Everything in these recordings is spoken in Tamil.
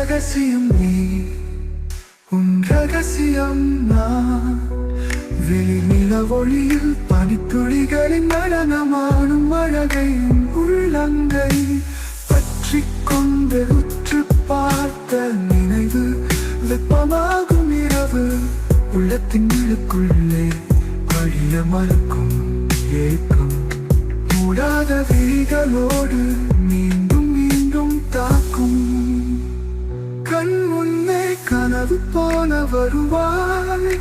ரகசியம் நீ, உன் ரகசியம் நான். விழிநில ஒளியில் பனித்துளிகளின் நடனமாடும் அழகை உள்ளங்கை பற்றி கொண்டு உற்று பார்த்த நினைவு வெப்பமாகும் இரவு உள்ளத்தின் இழுக்குள்ளே அழிய மறுக்கும் ஏக்கம் மூடாத விழிகளோடு மீண்டும் மீண்டும் தாக்கும். கண் முன்னே கனவு போல வருவாய்,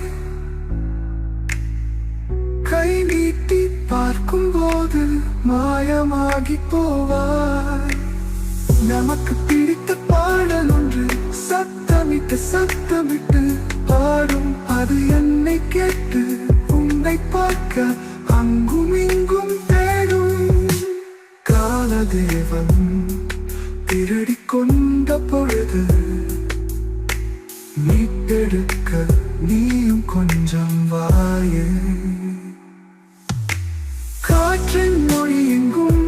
கை நீட்டி பார்க்கும் போது மாயமாகி போவாய். நமக்கு பிடித்த பாடல் ஒன்று சத்தமிட்டு பாடும், அது என்னை கேட்டு உன்னை பார்க்க அங்கும் இங்கும் தேடும். காலதேவன் திருடி கொண்ட பொழுது மீட்டெடுக்க நீயும் கொஞ்சம் வாயே. காற்றின் மொழி எங்கும்